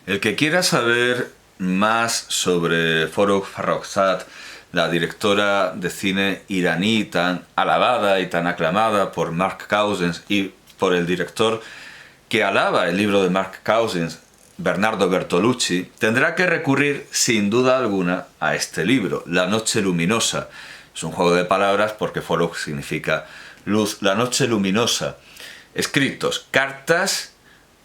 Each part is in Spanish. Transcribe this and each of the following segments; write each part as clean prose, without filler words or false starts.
El que quiera saber más sobre Farrokh Farrokhzad, la directora de cine iraní tan alabada y tan aclamada por Mark Cousins y por el director que alaba el libro de Mark Cousins, Bernardo Bertolucci, tendrá que recurrir sin duda alguna a este libro, La noche luminosa. Es un juego de palabras porque Farrokh significa luz. La noche luminosa. Escritos, cartas,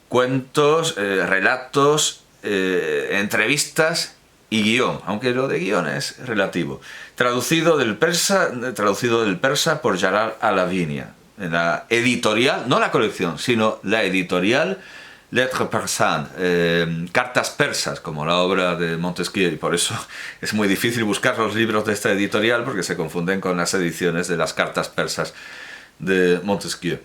cuentos, relatos, entrevistas y guión, aunque lo de guión es relativo. Traducido del persa por Jalal Alavinia. En la editorial, no la colección, sino la editorial Lettres persanes, cartas persas, como la obra de Montesquieu, y por eso es muy difícil buscar los libros de esta editorial porque se confunden con las ediciones de las cartas persas de Montesquieu.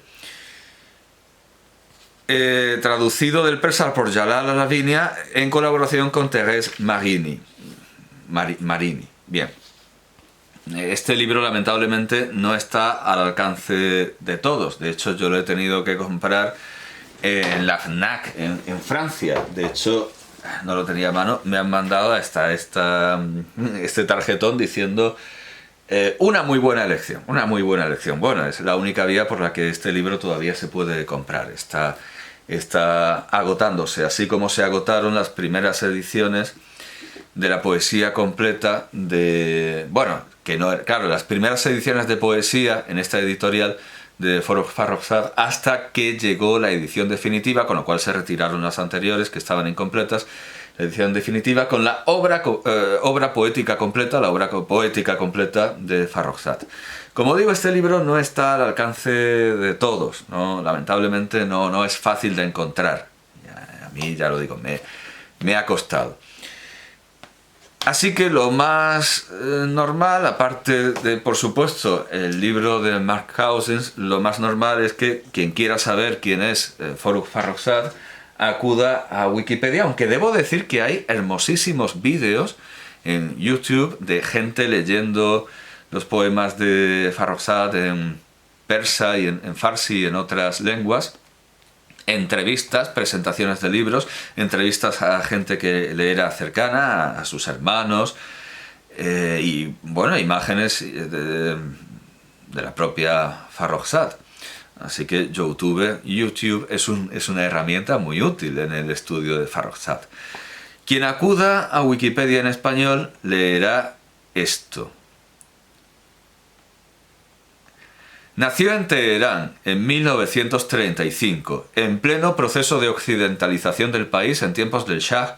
Traducido del persa por Jalal Alavinia en colaboración con Thérèse Marini. Bien. Este libro lamentablemente no está al alcance de todos. De hecho, yo lo he tenido que comprar en la FNAC en Francia. De hecho, no lo tenía a mano. Me han mandado hasta este tarjetón diciendo una muy buena elección. Bueno, es la única vía por la que este libro todavía se puede comprar. Está agotándose, así como se agotaron las primeras ediciones de la poesía completa de... Bueno, claro, las primeras ediciones de poesía en esta editorial de Farrokh Farrokhzad, hasta que llegó la edición definitiva, con lo cual se retiraron las anteriores que estaban incompletas. La edición definitiva con la obra poética completa, de Farrokhzad. Como digo, este libro no está al alcance de todos, ¿no? Lamentablemente no es fácil de encontrar. A mí, ya lo digo, me ha costado. Así que lo más normal, aparte de, por supuesto, el libro de Mark Cousins, lo más normal es que quien quiera saber quién es Farrokh Farrokhzad acuda a Wikipedia, aunque debo decir que hay hermosísimos vídeos en YouTube de gente leyendo los poemas de Farrokhzad en persa y en farsi y en otras lenguas. Entrevistas, presentaciones de libros, entrevistas a gente que le era cercana, a sus hermanos, y bueno, imágenes de la propia Farrokhzad. Así que YouTube es una herramienta muy útil en el estudio de Farrokhzad. Quien acuda a Wikipedia en español leerá esto. Nació en Teherán en 1935, en pleno proceso de occidentalización del país en tiempos del Shah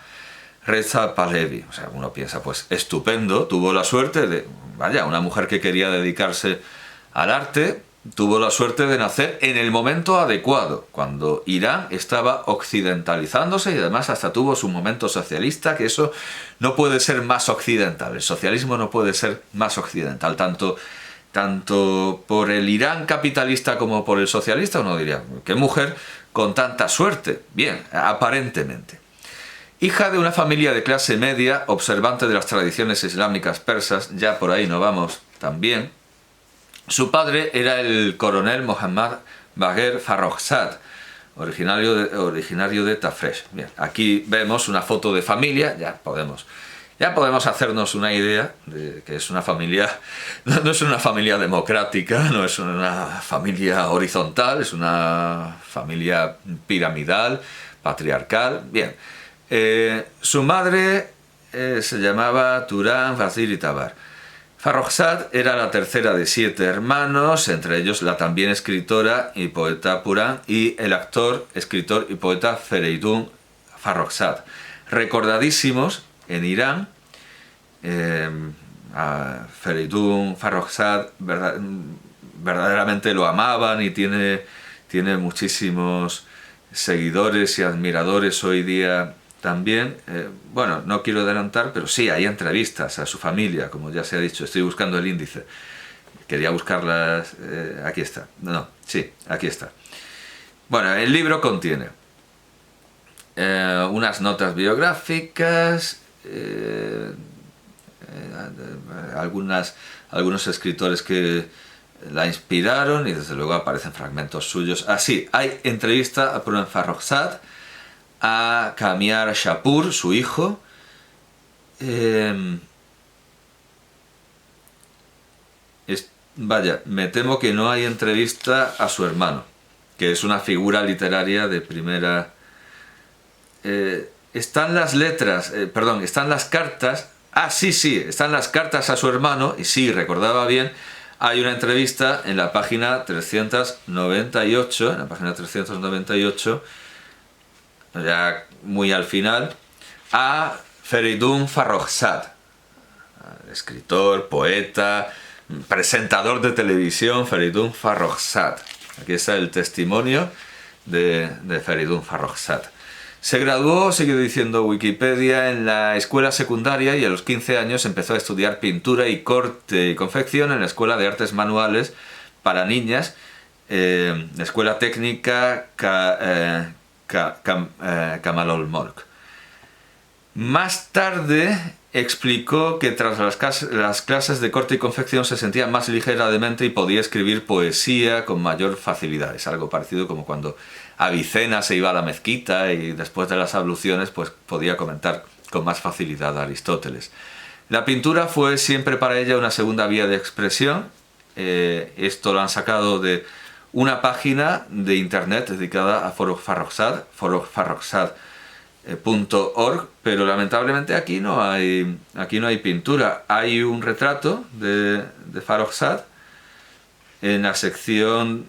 Reza Pahlavi. O sea, uno piensa, pues estupendo, tuvo la suerte de, una mujer que quería dedicarse al arte, tuvo la suerte de nacer en el momento adecuado, cuando Irán estaba occidentalizándose y además hasta tuvo su momento socialista, que eso no puede ser más occidental, el socialismo no puede ser más occidental, tanto por el Irán capitalista como por el socialista. Uno diría, ¿qué mujer con tanta suerte? Bien, aparentemente. Hija de una familia de clase media, observante de las tradiciones islámicas persas, ya por ahí no vamos tan bien. Su padre era el coronel Mohammad Bagher Farrokhzad, originario de Tafresh. Bien, aquí vemos una foto de familia, ya podemos hacernos una idea de que es una familia, no es una familia democrática, no es una familia horizontal, es una familia piramidal, patriarcal. Bien, su madre se llamaba Turan Vaziri Tabar. Farrokhzad era la tercera de 7 hermanos, entre ellos la también escritora y poeta Puran y el actor, escritor y poeta Fereydun Farrokhzad, recordadísimos en Irán. A Fereydun Farrokhzad verdaderamente lo amaban y tiene muchísimos seguidores y admiradores hoy día también. Bueno, no quiero adelantar, pero sí, hay entrevistas a su familia, como ya se ha dicho. Estoy buscando el índice, quería buscarlas, aquí está, aquí está. Bueno, el libro contiene unas notas biográficas, algunos escritores que la inspiraron y desde luego aparecen fragmentos suyos. Hay entrevista a Puran Farrokhzad, a Kamiar Shapur, su hijo. Vaya, me temo que no hay entrevista a su hermano, que es una figura literaria de primera... están las letras, perdón, están las cartas... Ah, sí, están las cartas a su hermano, y sí, recordaba bien, hay una entrevista en la página 398, ya muy al final, a Feridun Farrokhzad, escritor, poeta, presentador de televisión, Feridun Farrokhzad. Aquí está el testimonio de Feridun Farrokhzad. Se graduó, sigue diciendo Wikipedia, en la escuela secundaria y a los 15 años empezó a estudiar pintura y corte y confección en la Escuela de Artes Manuales para Niñas, la Escuela Técnica Kamalolmolk. Más tarde explicó que tras las clases de corte y confección se sentía más ligera de mente y podía escribir poesía con mayor facilidad. Es algo parecido como cuando Avicena se iba a la mezquita y después de las abluciones pues podía comentar con más facilidad a Aristóteles. La pintura fue siempre para ella una segunda vía de expresión. Esto lo han sacado de una página de internet dedicada a Farrokhzad, farrokhzad.org, pero lamentablemente aquí no hay pintura. Hay un retrato de Farrokhzad en la sección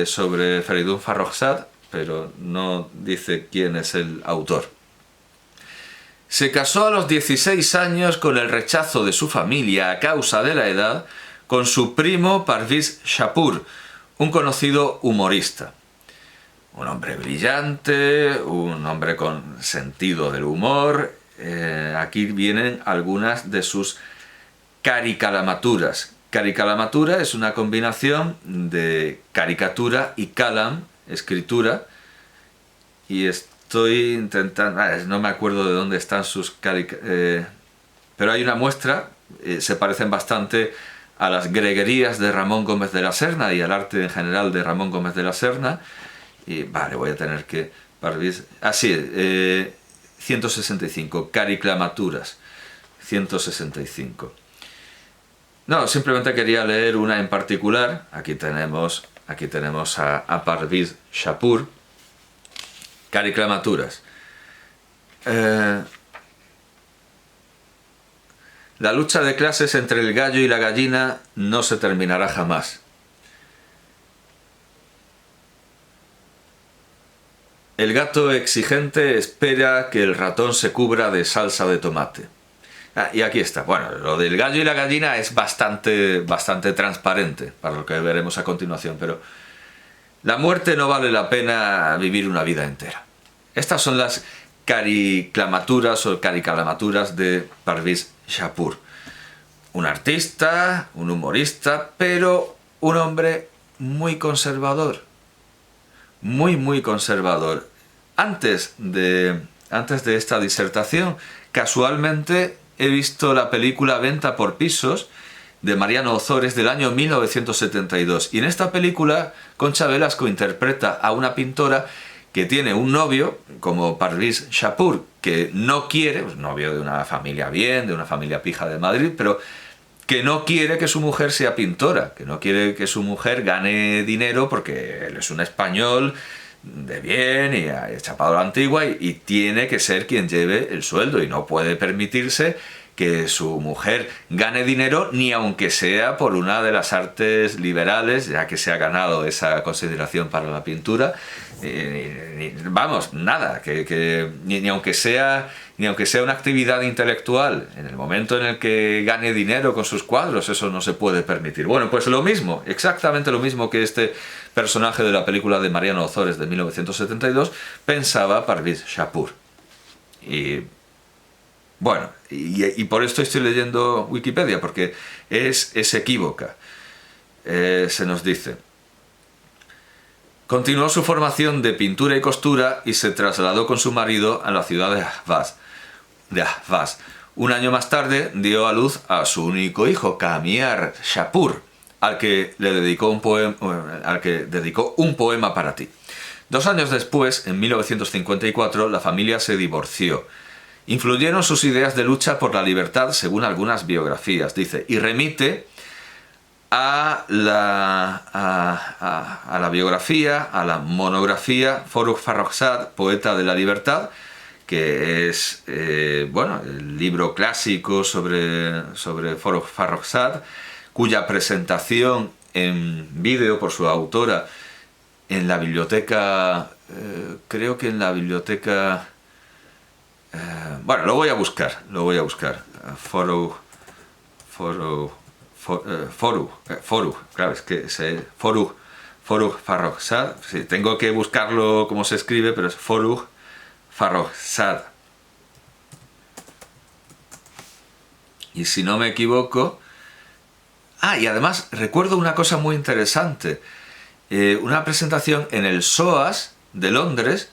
sobre Feridun Farrokhzad, pero no dice quién es el autor. Se casó a los 16 años con el rechazo de su familia a causa de la edad con su primo Parviz Shapur, un conocido humorista. Un hombre brillante, un hombre con sentido del humor. Aquí vienen algunas de sus caricalamaturas. Caricalamatura es una combinación de caricatura y kalam, escritura, y estoy intentando... no me acuerdo de dónde están sus pero hay una muestra, se parecen bastante a las greguerías de Ramón Gómez de la Serna y al arte en general de Ramón Gómez de la Serna. Y vale, voy a tener que... 165, cariclamaturas, 165. No, simplemente quería leer una en particular. Aquí tenemos a Parviz Shapur. Cariclamaturas. La lucha de clases entre el gallo y la gallina no se terminará jamás. El gato exigente espera que el ratón se cubra de salsa de tomate. Y aquí está. Bueno, lo del gallo y la gallina es bastante transparente para lo que veremos a continuación, pero la muerte no vale la pena vivir una vida entera. Estas son las cariclamaturas o caricalamaturas de Parviz Shapur. Un artista, un humorista, pero un hombre muy conservador. Muy conservador. Antes de esta disertación, casualmente he visto la película Venta por pisos de Mariano Ozores del año 1972. Y en esta película Concha Velasco interpreta a una pintora que tiene un novio, como Parviz Shapur, que no quiere, pues novio de una familia bien, de una familia pija de Madrid, pero que no quiere que su mujer sea pintora, que no quiere que su mujer gane dinero porque él es un español de bien y chapado a la antigua y tiene que ser quien lleve el sueldo y no puede permitirse que su mujer gane dinero ni aunque sea por una de las artes liberales, ya que se ha ganado esa consideración para la pintura. Vamos, nada, ni aunque sea una actividad intelectual, en el momento en el que gane dinero con sus cuadros, eso no se puede permitir. Bueno, pues lo mismo, exactamente lo mismo que este personaje de la película de Mariano Ozores de 1972 pensaba Parviz Shapur. Y bueno, y por esto estoy leyendo Wikipedia, porque es equívoca. Se nos dice: continuó su formación de pintura y costura y se trasladó con su marido a la ciudad de Ahvaz. Un año más tarde dio a luz a su único hijo, Kamiar Shapur, al que dedicó un poema para ti. 2 años después, en 1954, la familia se divorció. Influyeron sus ideas de lucha por la libertad, según algunas biografías, dice, y remite a la biografía, a la monografía Farruj Farrokhzad, poeta de la libertad, que es bueno, el libro clásico sobre Farruj Farrokhzad, cuya presentación en vídeo por su autora en la biblioteca, creo que en la biblioteca, bueno, lo voy a buscar, Farruj, claro, es que es Farruj Farrokhzad, sí, tengo que buscarlo como se escribe, pero es Farruj Farrokhzad. Y si no me equivoco... y además recuerdo una cosa muy interesante, una presentación en el SOAS de Londres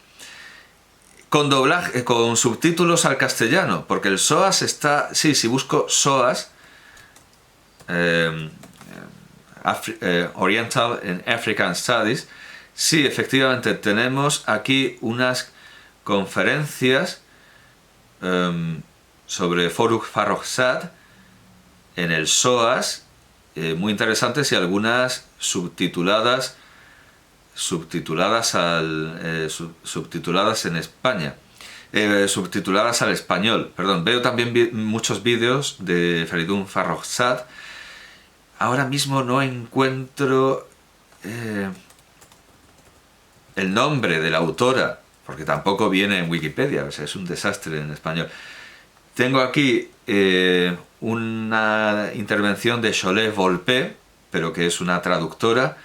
con doblaje, con subtítulos al castellano, porque el SOAS está, sí, si busco SOAS, Oriental and African Studies, sí, efectivamente tenemos aquí unas conferencias sobre Farruj Farrokhzad en el SOAS, muy interesantes, y algunas subtituladas en España, subtituladas al español, perdón. Veo también muchos vídeos de Feridun Farrokhzad. Ahora mismo no encuentro el nombre de la autora, porque tampoco viene en Wikipedia, o sea, es un desastre en español. Tengo aquí una intervención de Cholet Volpe, pero que es una traductora.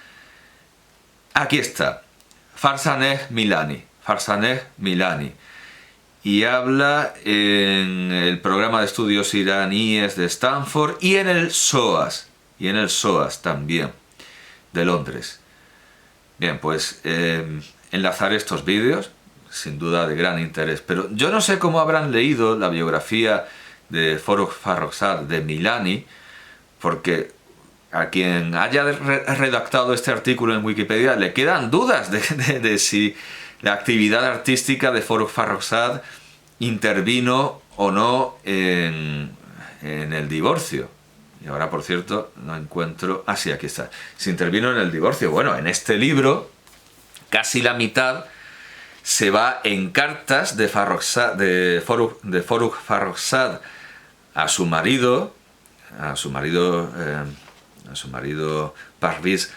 Aquí está, Farsaneh Milani, y habla en el programa de estudios iraníes de Stanford y en el SOAS también, de Londres. Bien, pues enlazaré estos vídeos, sin duda de gran interés, pero yo no sé cómo habrán leído la biografía de Farruj Farrokhzad de Milani, porque a quien haya redactado este artículo en Wikipedia le quedan dudas de si la actividad artística de Farruj Farrokhzad intervino o no en el divorcio. Y ahora, por cierto, no encuentro... sí, aquí está. Si intervino en el divorcio. Bueno, en este libro, casi la mitad se va en cartas de Farruj Farrokhzad a su marido Parviz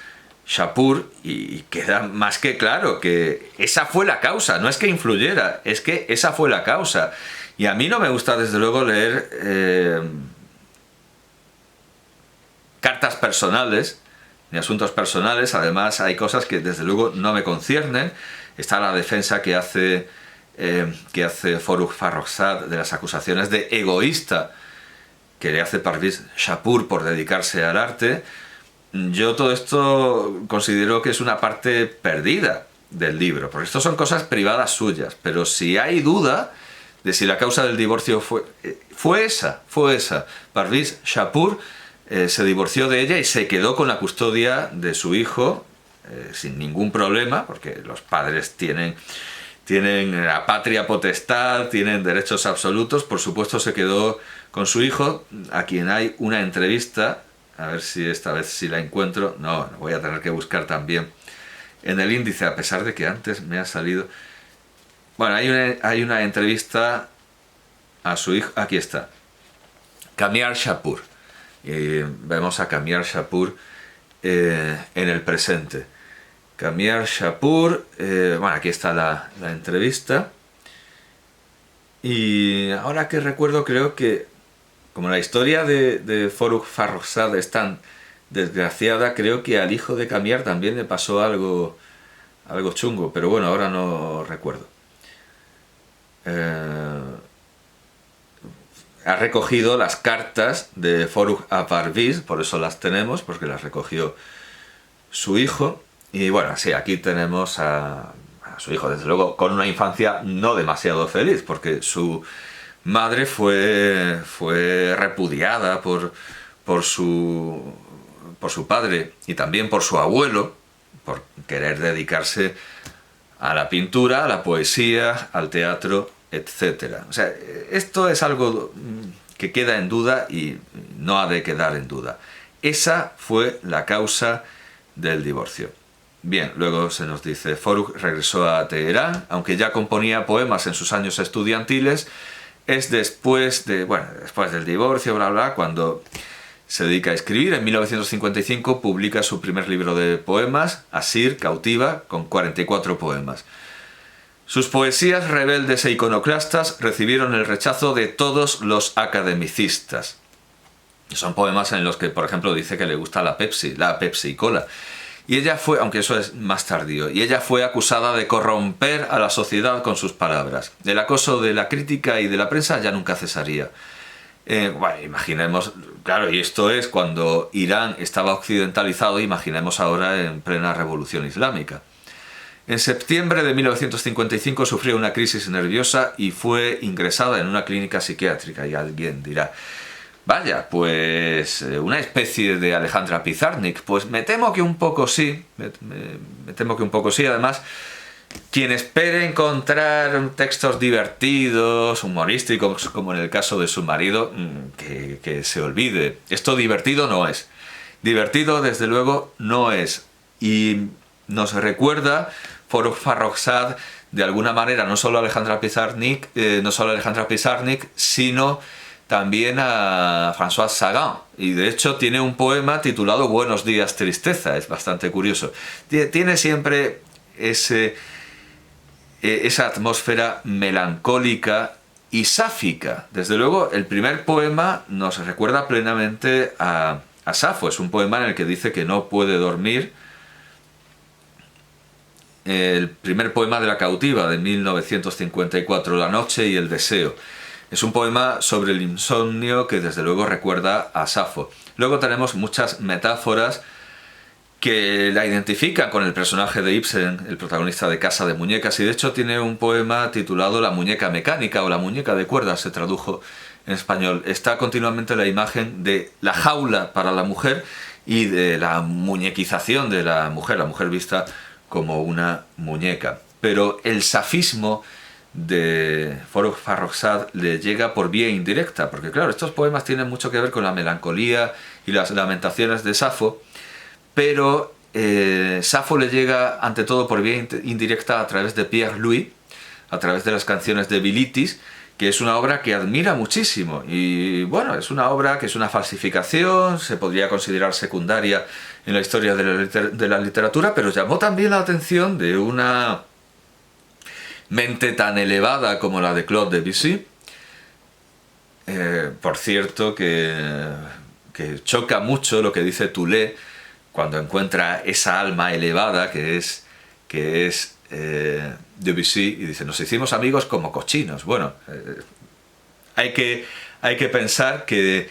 Shapur, y queda más que claro que esa fue la causa, no es que influyera, es que esa fue la causa. Y a mí no me gusta, desde luego, leer cartas personales ni asuntos personales. Además, hay cosas que desde luego no me conciernen. Está la defensa que hace Farruj Farrokhzad de las acusaciones de egoísta que le hace Parviz Shapur por dedicarse al arte. Yo todo esto considero que es una parte perdida del libro, porque esto son cosas privadas suyas, pero si hay duda de si la causa del divorcio fue esa, Parviz Shapur se divorció de ella y se quedó con la custodia de su hijo sin ningún problema, porque los padres tienen la patria potestad, tienen derechos absolutos. Por supuesto, se quedó con su hijo, a quien hay una entrevista, a ver si esta vez sí la encuentro. No, voy a tener que buscar también en el índice, a pesar de que antes me ha salido. Bueno, hay una entrevista a su hijo, aquí está, Kamiar Shapur. Vemos a Kamiar Shapur en el presente. Kamiar Shapur, bueno, aquí está la entrevista. Y ahora que recuerdo, creo que como la historia de Farruj Farrokhzad es tan desgraciada, creo que al hijo de Kamiar también le pasó algo chungo, pero bueno, ahora no recuerdo. Ha recogido las cartas de Farruj a Parviz, por eso las tenemos, porque las recogió su hijo. Y bueno, sí, aquí tenemos a su hijo, desde luego, con una infancia no demasiado feliz, porque su madre fue repudiada por su padre y también por su abuelo, por querer dedicarse a la pintura, a la poesía, al teatro, etc. O sea, esto es algo que queda en duda y no ha de quedar en duda. Esa fue la causa del divorcio. Bien, luego se nos dice, Forugh regresó a Teherán, aunque ya componía poemas en sus años estudiantiles. Es después del divorcio, bla, bla, cuando se dedica a escribir. En 1955 publica su primer libro de poemas, Asir, Cautiva, con 44 poemas. Sus poesías rebeldes e iconoclastas recibieron el rechazo de todos los academicistas. Son poemas en los que, por ejemplo, dice que le gusta la Pepsi Cola. Y ella fue, aunque eso es más tardío, y ella fue acusada de corromper a la sociedad con sus palabras. El acoso de la crítica y de la prensa ya nunca cesaría. Imaginemos, claro, y esto es cuando Irán estaba occidentalizado, imaginemos ahora en plena revolución islámica. En septiembre de 1955 sufrió una crisis nerviosa y fue ingresada en una clínica psiquiátrica. Y alguien dirá, vaya, pues una especie de Alejandra Pizarnik. Pues me temo que un poco sí, me temo que un poco sí. Además, quien espere encontrar textos divertidos, humorísticos, como en el caso de su marido, que se olvide. Esto divertido no es. Divertido, desde luego, no es. Y nos recuerda Forugh Farrokhzad, de alguna manera, no solo a Alejandra Pizarnik, sino también a François Sagan. Y de hecho tiene un poema titulado Buenos días, tristeza. Es bastante curioso. Tiene siempre esa atmósfera melancólica y sáfica. Desde luego, el primer poema nos recuerda plenamente a Safo. Es un poema en el que dice que no puede dormir. El primer poema de La cautiva, de 1954, La noche y el deseo. Es un poema sobre el insomnio que desde luego recuerda a Safo. Luego tenemos muchas metáforas que la identifican con el personaje de Ibsen, el protagonista de Casa de Muñecas, y de hecho tiene un poema titulado La muñeca mecánica o La muñeca de cuerdas, se tradujo en español. Está continuamente la imagen de la jaula para la mujer y de la muñequización de la mujer vista como una muñeca. Pero el safismo de Forugh Farrokhzad le llega por vía indirecta, porque claro, estos poemas tienen mucho que ver con la melancolía y las lamentaciones de Safo, pero Safo le llega ante todo por vía indirecta a través de Pierre Louis, a través de las canciones de Bilitis, que es una obra que admira muchísimo. Y bueno, es una obra que es una falsificación, se podría considerar secundaria en la historia de la literatura, pero llamó también la atención de una mente tan elevada como la de Claude Debussy. Por cierto, que choca mucho lo que dice Toulé cuando encuentra esa alma elevada que es Debussy, y dice, nos hicimos amigos como cochinos. Bueno, hay que pensar que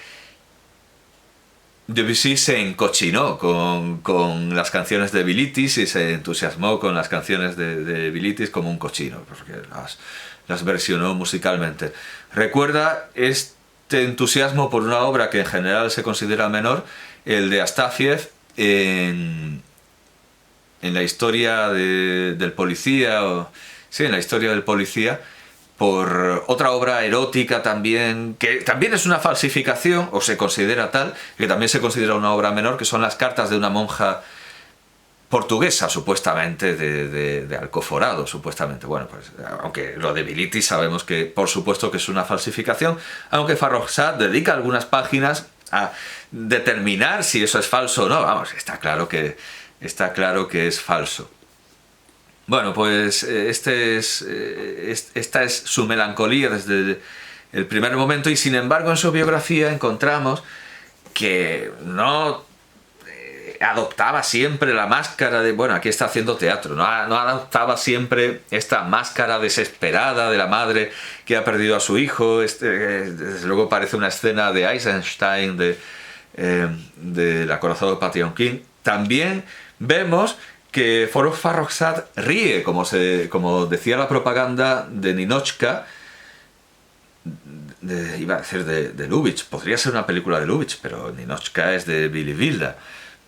Debussy se encochinó con las canciones de Bilitis y se entusiasmó con las canciones de Bilitis como un cochino, porque las versionó musicalmente. Recuerda este entusiasmo por una obra que en general se considera menor, el de Astafiev, en la historia del policía, en la historia del policía, por otra obra erótica también, que también es una falsificación, o se considera tal, que también se considera una obra menor, que son las cartas de una monja portuguesa, supuestamente, de Alcoforado, supuestamente. Bueno, pues aunque lo de Bilitis sabemos que, por supuesto, que es una falsificación, aunque Farrokhzad dedica algunas páginas a determinar si eso es falso o no. Vamos, está claro que es falso. Bueno, pues esta es su melancolía desde el primer momento, y sin embargo en su biografía encontramos que no adoptaba siempre la máscara de, bueno, aquí está haciendo teatro, no adoptaba siempre esta máscara desesperada de la madre que ha perdido a su hijo. Desde luego parece una escena de Eisenstein, del acorazado Patiomkin. También vemos que Forugh Farrokhzad ríe, como decía la propaganda de Ninotchka, iba a decir de Lubitsch, podría ser una película de Lubitsch, pero Ninotchka es de Billy Wilder,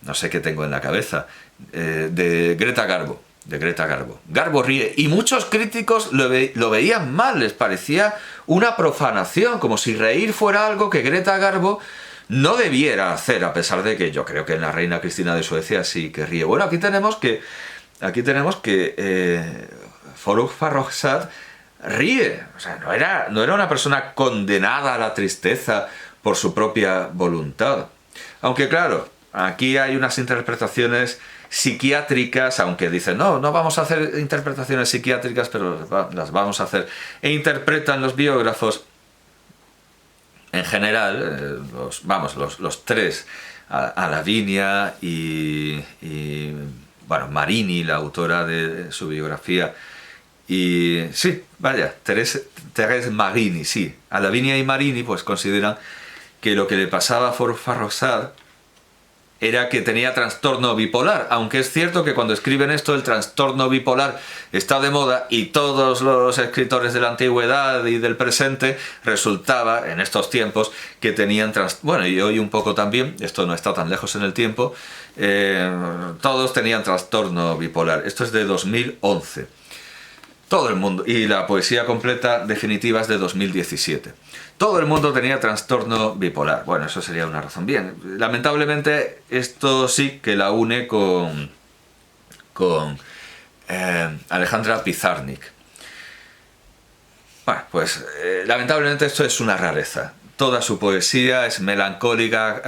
no sé qué tengo en la cabeza, de Greta Garbo. de Greta Garbo. Garbo ríe y muchos críticos lo veían mal, les parecía una profanación, como si reír fuera algo que Greta Garbo no debiera hacer, a pesar de que yo creo que en la reina Cristina de Suecia sí que ríe. Bueno, aquí tenemos que Farrokh Farrokhzad ríe, o sea, no era una persona condenada a la tristeza por su propia voluntad. Aunque claro, aquí hay unas interpretaciones psiquiátricas, aunque dicen, no vamos a hacer interpretaciones psiquiátricas, pero las vamos a hacer. E interpretan los biógrafos, en general, los tres, a Lavinia y bueno, Marini, la autora de su biografía, y sí, vaya, Thérèse Marini, sí, a Lavinia y Marini pues consideran que lo que le pasaba a Farrokhzad era que tenía trastorno bipolar, aunque es cierto que cuando escriben esto el trastorno bipolar está de moda y todos los escritores de la antigüedad y del presente resultaba en estos tiempos que tenían bueno, y hoy un poco también, esto no está tan lejos en el tiempo, todos tenían trastorno bipolar. Esto es de 2011. Todo el mundo, y la poesía completa definitiva es de 2017. Todo el mundo tenía trastorno bipolar. Bueno, eso sería una razón. Bien, lamentablemente esto sí que la une con Alejandra Pizarnik. Bueno, pues lamentablemente esto es una rareza. Toda su poesía es melancólica,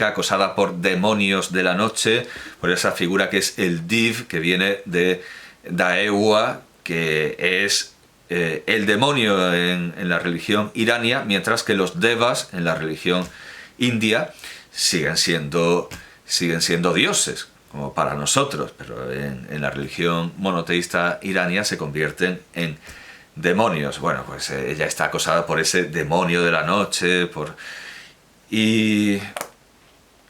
acosada por demonios de la noche, por esa figura que es el Div, que viene de Daewa, que es el demonio en la religión irania, mientras que los devas en la religión india siguen siendo dioses, como para nosotros, pero en la religión monoteísta irania se convierten en demonios. Bueno, pues ella está acosada por ese demonio de la noche, y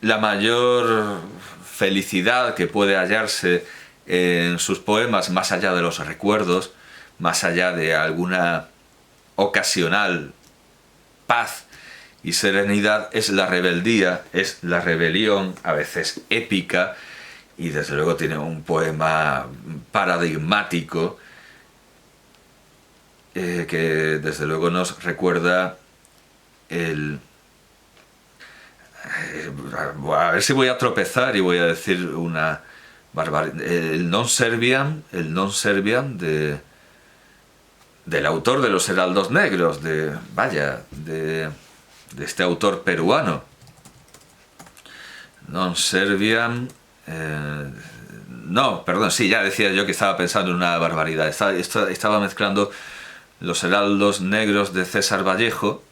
la mayor felicidad que puede hallarse en sus poemas, más allá de los recuerdos, más allá de alguna ocasional paz y serenidad, es la rebeldía, es la rebelión, a veces épica, y desde luego tiene un poema paradigmático que desde luego nos recuerda a ver si voy a tropezar y voy a decir una barbaridad. El non serviam del autor de los Heraldos Negros, de este autor peruano. Non serviam... no, perdón, sí, ya decía yo que estaba pensando en una barbaridad. Estaba mezclando los Heraldos Negros de César Vallejo.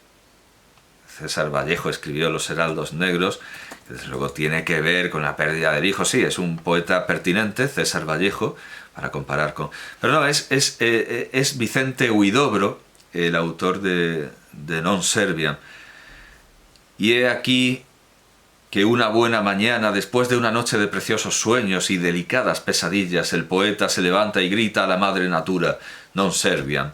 César Vallejo escribió Los Heraldos Negros, que desde luego tiene que ver con la pérdida del hijo. Sí, es un poeta pertinente, César Vallejo, para comparar con... Pero no, es Vicente Huidobro, el autor de Non Serviam. Y he aquí que una buena mañana, después de una noche de preciosos sueños y delicadas pesadillas, el poeta se levanta y grita a la madre natura, Non Serviam.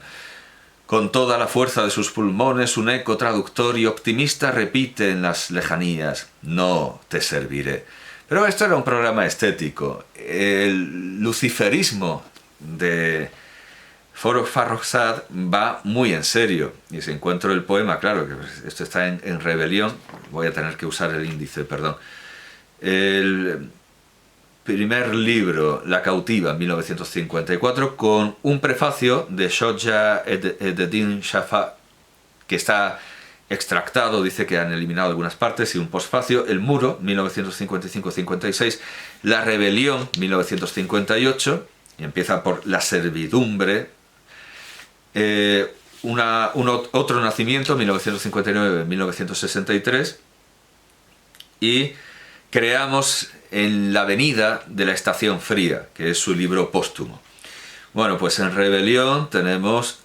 Con toda la fuerza de sus pulmones, un eco traductor y optimista repite en las lejanías, no te serviré. Pero esto era un programa estético. El luciferismo de Farrokh Farrokhzad va muy en serio. Y si encuentro el poema, claro, que esto está en rebelión, voy a tener que usar el índice, perdón. El primer libro, La cautiva, 1954, con un prefacio de Shoja Eddin Shafa, que está extractado, dice que han eliminado algunas partes, y un posfacio, El muro, 1955-56, La rebelión, 1958, y empieza por la servidumbre, otro nacimiento, 1959-1963, y Creamos en la avenida de la estación fría, que es su libro póstumo. Bueno, pues en Rebelión tenemos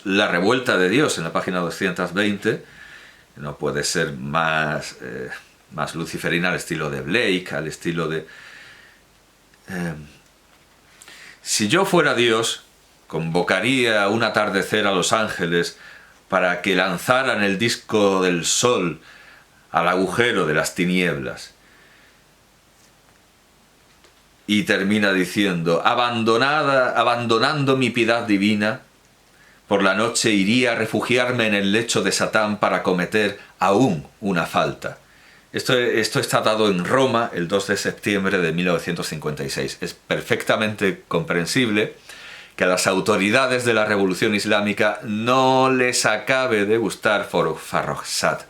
La revuelta de Dios en la página 220. No puede ser más luciferina, al estilo de Blake, al estilo de... si yo fuera Dios, convocaría un atardecer a los ángeles para que lanzaran el disco del sol al agujero de las tinieblas. y termina diciendo: abandonando mi piedad divina, por la noche iría a refugiarme en el lecho de Satán para cometer aún una falta. Esto está dado en Roma el 2 de septiembre de 1956. Es perfectamente comprensible que a las autoridades de la Revolución Islámica no les acabe de gustar Farrokhzad.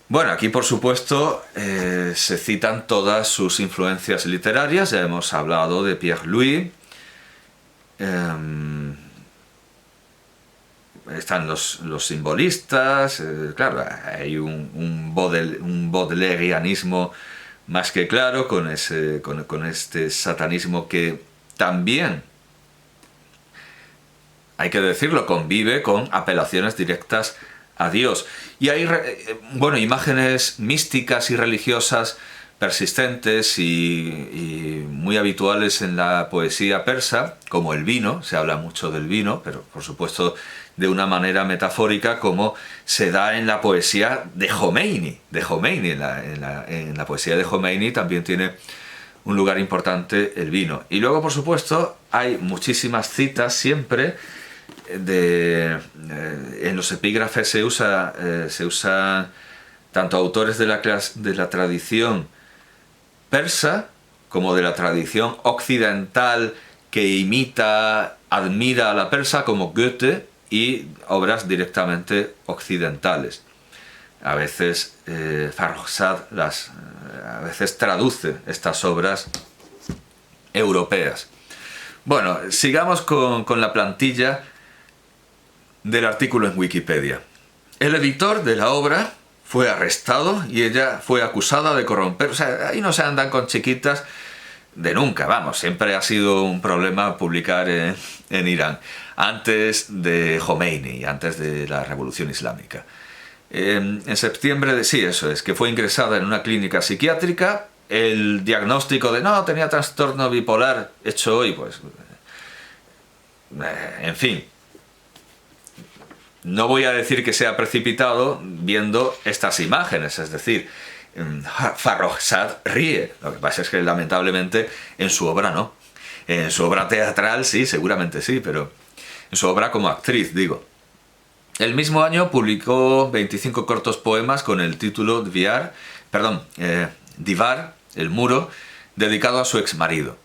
Bueno, aquí por supuesto se citan todas sus influencias literarias. Ya hemos hablado de Pierre Louis. Están los simbolistas. Claro, hay un baudelaireanismo más que claro con este satanismo que también, hay que decirlo, convive con apelaciones directas a Dios. Y hay, bueno, imágenes místicas y religiosas persistentes y muy habituales en la poesía persa, como el vino. Se habla mucho del vino, pero por supuesto de una manera metafórica, como se da en la poesía de Jomeini. En la poesía de Jomeini también tiene un lugar importante el vino. Y luego, por supuesto, hay muchísimas citas siempre en los epígrafes se usan tanto autores de la tradición persa como de la tradición occidental que admira a la persa, como Goethe, y obras directamente occidentales. A veces Farrokhzad a veces traduce estas obras europeas. Bueno, sigamos con la plantilla del artículo en Wikipedia. El editor de la obra fue arrestado y ella fue acusada de corromper. O sea, ahí no se andan con chiquitas de nunca, vamos. Siempre ha sido un problema publicar en Irán, antes de Jomeini, antes de la Revolución Islámica. En septiembre que fue ingresada en una clínica psiquiátrica. El diagnóstico de no, tenía trastorno bipolar hecho hoy, pues en fin, no voy a decir que sea precipitado viendo estas imágenes. Es decir, Farrokhzad ríe. Lo que pasa es que lamentablemente en su obra no. En su obra teatral sí, seguramente sí, pero en su obra como actriz, digo. El mismo año publicó 25 cortos poemas con el título Divar, el muro, dedicado a su exmarido.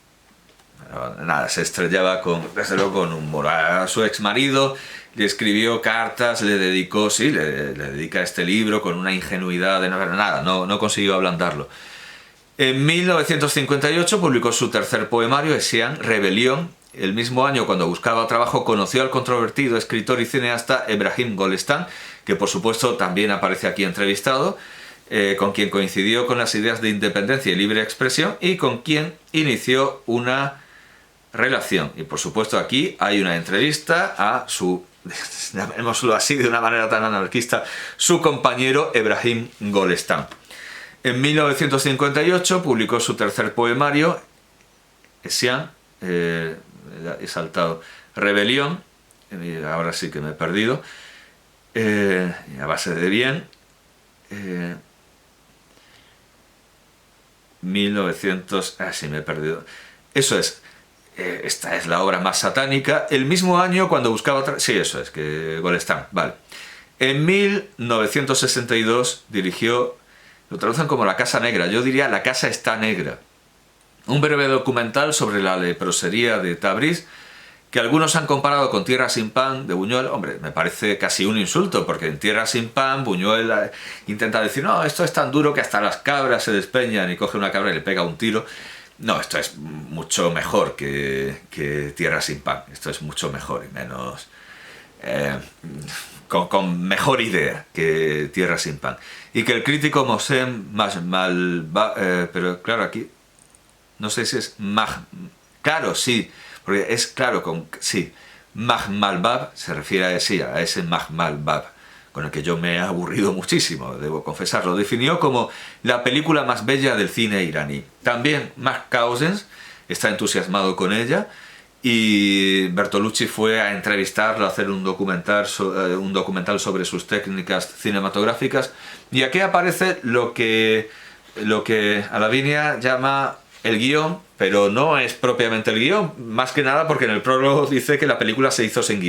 Nada, se estrellaba desde luego con un muro. A su exmarido le escribió cartas, le dedica este libro con una ingenuidad de no consiguió ablandarlo. En 1958 publicó su tercer poemario, Essian, Rebelión. El mismo año, cuando buscaba trabajo, conoció al controvertido escritor y cineasta Ebrahim Golestan, que por supuesto también aparece aquí entrevistado, con quien coincidió con las ideas de independencia y libre expresión y con quien inició una relación. Y por supuesto aquí hay una entrevista a su, llamémoslo así de una manera tan anarquista, su compañero Ebrahim Golestan. En 1958 publicó su tercer poemario, Essian, he saltado, Rebelión, ahora sí que me he perdido, a base de bien, 1900, sí me he perdido, eso es, esta es la obra más satánica. El mismo año, cuando buscaba que Golestan, vale. En 1962 dirigió, lo traducen como La Casa Negra, yo diría La Casa está negra, un breve documental sobre la leprosería de Tabriz, que algunos han comparado con Tierra sin pan de Buñuel. Hombre, me parece casi un insulto, porque en Tierra sin pan Buñuel intenta decir, no, esto es tan duro que hasta las cabras se despeñan, y coge una cabra y le pega un tiro. No, esto es mucho mejor que Tierra sin pan. Esto es mucho mejor y menos... con mejor idea que Tierra sin pan. Y que el crítico Mohsen pero claro, aquí no sé si es claro, sí, porque es claro sí, Mahmalbab se refiere a ese Mahmalbab, con el que yo me he aburrido muchísimo, debo confesarlo. Definió como la película más bella del cine iraní. También Max Causens está entusiasmado con ella, y Bertolucci fue a entrevistarlo, a hacer un documental sobre sus técnicas cinematográficas. Y aquí aparece lo que a Lavinia llama el guión, pero no es propiamente el guión, más que nada porque en el prólogo dice que la película se hizo sin guión.